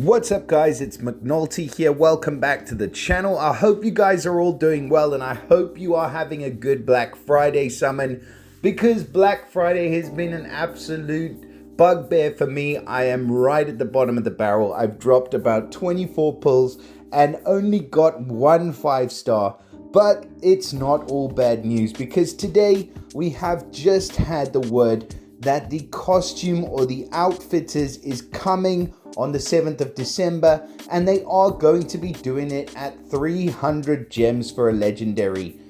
What's up guys, it's McNulty here. Welcome back to the channel. I hope you guys are all doing well and I hope you are having a good Black Friday summon, because Black Friday has been an absolute bugbear for me. I am right at the bottom of the barrel. I've dropped about 24 pulls and only got one 5-star. But it's not all bad news, because today we have just had the word that the costume or the outfitters is coming on the 7th of December, and they are going to be doing it at 300 gems for a legendary.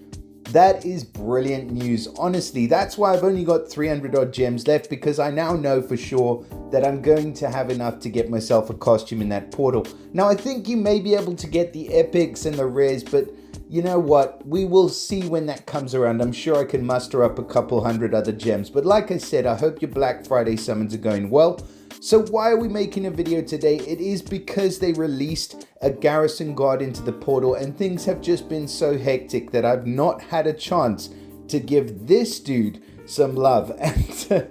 That is brilliant news. Honestly, that's why I've only got 300 odd gems left, because I now know for sure that I'm going to have enough to get myself a costume in that portal. Now, I think you may be able to get the epics and the rares, but you know what? We will see when that comes around. I'm sure I can muster up a couple hundred other gems. But like I said, I hope your Black Friday summons are going well. So why are we making a video today? It is because they released a garrison guard into the portal, and things have just been so hectic that I've not had a chance to give this dude some love. And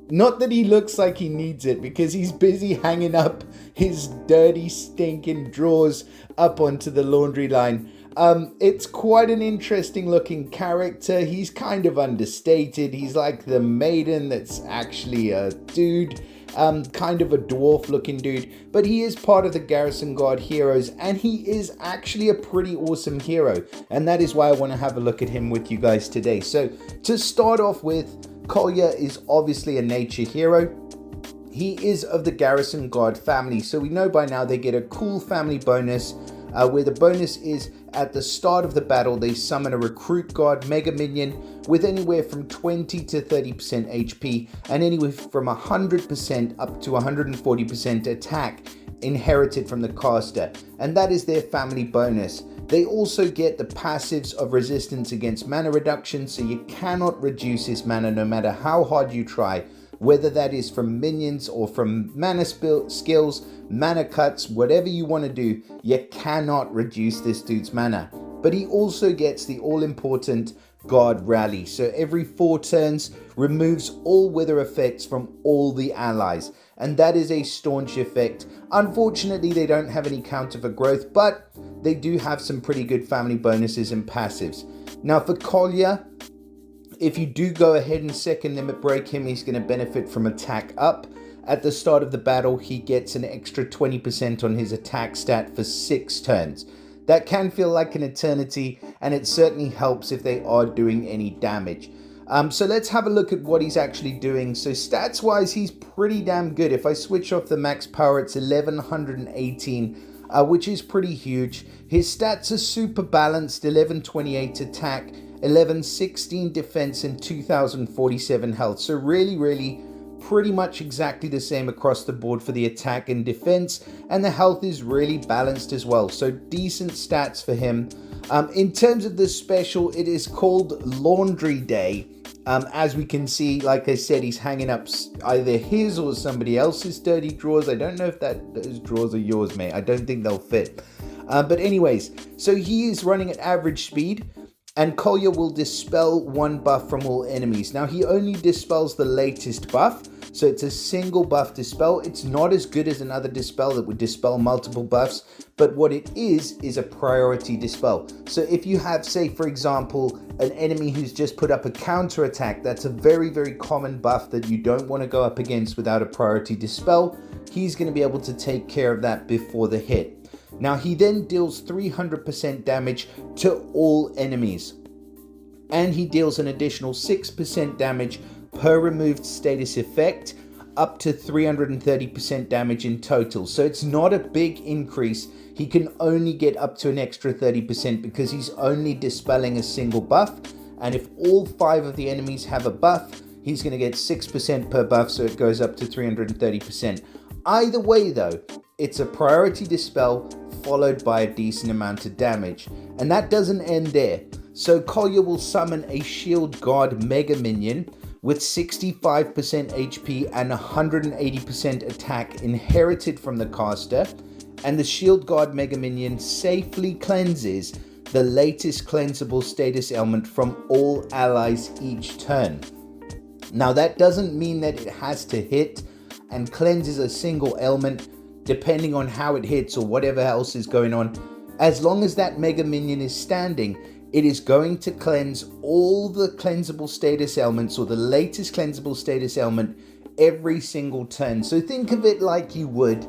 not that he looks like he needs it, because he's busy hanging up his dirty stinking drawers up onto the laundry line. It's quite an interesting looking character. He's kind of understated. He's like the maiden that's actually a dude. Kind of a dwarf looking dude, but he is part of the Garrison Guard heroes, and he is actually a pretty awesome hero, and that is why I want to have a look at him with you guys today. So to start off with, Kolya is obviously a nature hero. He is of the Garrison Guard family, so we know by now they get a cool family bonus, where the bonus is at the start of the battle they summon a recruit guard mega minion with anywhere from 20 to 30% HP and anywhere from 100% up to 140% attack inherited from the caster, and that is their family bonus. They also get the passives of resistance against mana reduction, so you cannot reduce his mana no matter how hard you try, whether that is from minions or from mana skills, mana cuts, whatever you want to do, you cannot reduce this dude's mana. But he also gets the all-important Guard Rally, so every 4 turns removes all wither effects from all the allies, and that is a staunch effect. Unfortunately, they don't have any counter for growth, but they do have some pretty good family bonuses and passives. Now for Kolya, if you do go ahead and second limit break him, he's going to benefit from attack up. At the start of the battle, he gets an extra 20% on his attack stat for 6 turns. That can feel like an eternity, and it certainly helps if they are doing any damage. So let's have a look at what he's actually doing. So stats wise, he's pretty damn good. If I switch off the max power, it's 1118, which is pretty huge. His stats are super balanced: 1128 attack, 1116 defense, and 2047 health. So really pretty much exactly the same across the board for the attack and defense, and the health is really balanced as well, so decent stats for him. In terms of the special, it is called Laundry Day. As we can see, like I said, he's hanging up either his or somebody else's dirty drawers. I don't know if those drawers are yours, mate. I don't think they'll fit. But anyways, so he is running at average speed, and Kolya will dispel 1 buff from all enemies. Now, he only dispels the latest buff, so it's a single buff dispel. It's not as good as another dispel that would dispel multiple buffs, but what it is a priority dispel. So if you have, say, for example, an enemy who's just put up a counter attack, that's a very common buff that you don't want to go up against without a priority dispel. He's going to be able to take care of that before the hit. Now, he then deals 300% damage to all enemies, and he deals an additional 6% damage per removed status effect, up to 330% damage in total. So it's not a big increase. He can only get up to an extra 30% because he's only dispelling a single buff, and if all 5 of the enemies have a buff, he's going to get 6% per buff, so it goes up to 330%. Either way though, it's a priority dispel followed by a decent amount of damage. And that doesn't end there. So Kolya will summon a Shield Guard Mega Minion with 65% HP and 180% attack inherited from the caster. And the Shield Guard Mega Minion safely cleanses the latest cleansable status ailment from all allies each turn. Now that doesn't mean that it has to hit and cleanses a single ailment. depending on how it hits or whatever else is going on, as long as that Mega Minion is standing, it is going to cleanse all the cleansable status elements or the latest cleansable status element every single turn. So think of it like you would,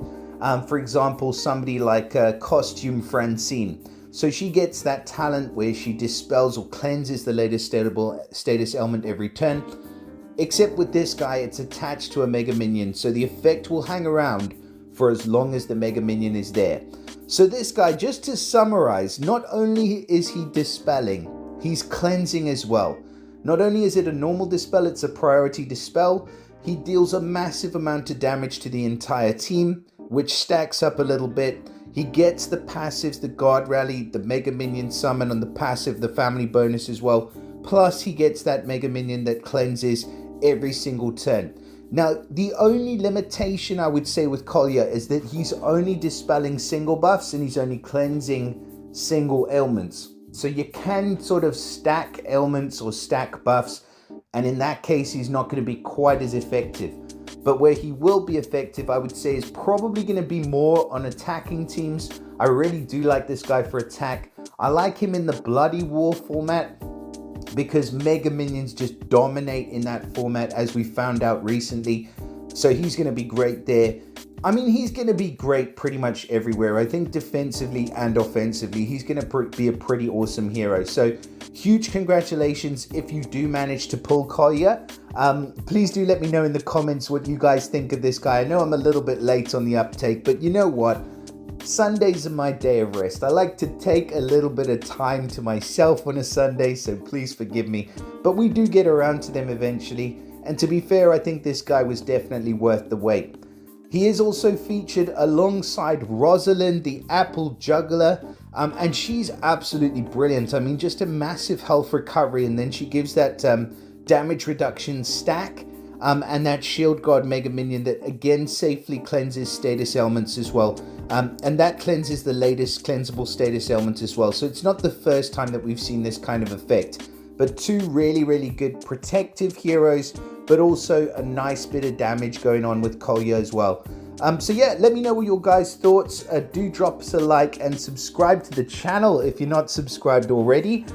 for example, somebody like Costume Francine. So she gets that talent where she dispels or cleanses the latest status element every turn. Except with this guy, it's attached to a Mega Minion, so the effect will hang around for as long as the Mega Minion is there. So this guy, just to summarize, not only is he dispelling, he's cleansing as well. Not only is it a normal dispel, it's a priority dispel. He deals a massive amount of damage to the entire team, which stacks up a little bit. He gets the passives, the guard rally, the Mega Minion summon on the passive, the family bonus as well. Plus he gets that Mega Minion that cleanses every single turn. Now, the only limitation I would say with Kolya is that he's only dispelling single buffs and he's only cleansing single ailments. So you can sort of stack ailments or stack buffs, and in that case, he's not going to be quite as effective. But where he will be effective, I would say, is probably going to be more on attacking teams. I really do like this guy for attack. I like him in the Bloody War format, because Mega Minions just dominate in that format, as we found out recently. So he's going to be great there. I mean, he's going to be great pretty much everywhere. I think defensively and offensively, he's going to be a pretty awesome hero. So huge congratulations if you do manage to pull Kolya. Please do let me know in the comments what you guys think of this guy. I know I'm a little bit late on the uptake, but you know what? Sundays are my day of rest. I like to take a little bit of time to myself on a Sunday, so please forgive me. But we do get around to them eventually. And to be fair, I think this guy was definitely worth the wait. He is also featured alongside Rosalyn, the Apple Juggler. And she's absolutely brilliant. I mean, just a massive health recovery. And then she gives that damage reduction stack. And that Shield Guard Mega Minion that again safely cleanses status elements as well. And that cleanses the latest cleansable status element as well. So it's not the first time that we've seen this kind of effect. But two really, really good protective heroes, but also a nice bit of damage going on with Kolya as well. So yeah, let me know what your guys' thoughts. Do drop us a like and subscribe to the channel if you're not subscribed already.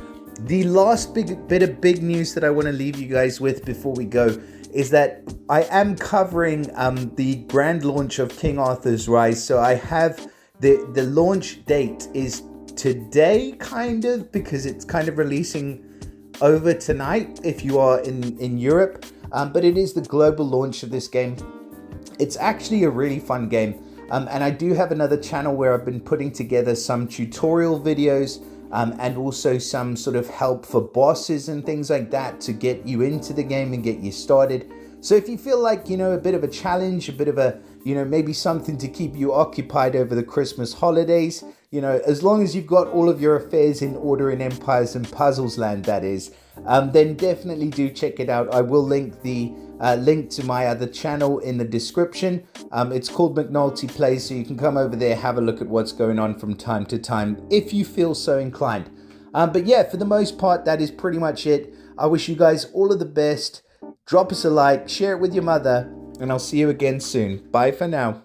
The last bit of big news that I want to leave you guys with before we go is that I am covering the grand launch of King Arthur's Rise. So I have the launch date is today, kind of, because it's kind of releasing over tonight if you are in Europe. But it is the global launch of this game. It's actually a really fun game. And I do have another channel where I've been putting together some tutorial videos and also some sort of help for bosses and things like that to get you into the game and get you started. So if you feel like, you know, a bit of a challenge, a bit of a, you know, maybe something to keep you occupied over the Christmas holidays, you know, as long as you've got all of your affairs in order in Empires and Puzzles Land, that is, then definitely do check it out. I will link the link to my other channel in the description. It's called McNulty Plays, so you can come over there, have a look at what's going on from time to time if you feel so inclined. But yeah, for the most part, that is pretty much it. I wish you guys all of the best. Drop us a like, share it with your mother, and I'll see you again soon. Bye for now.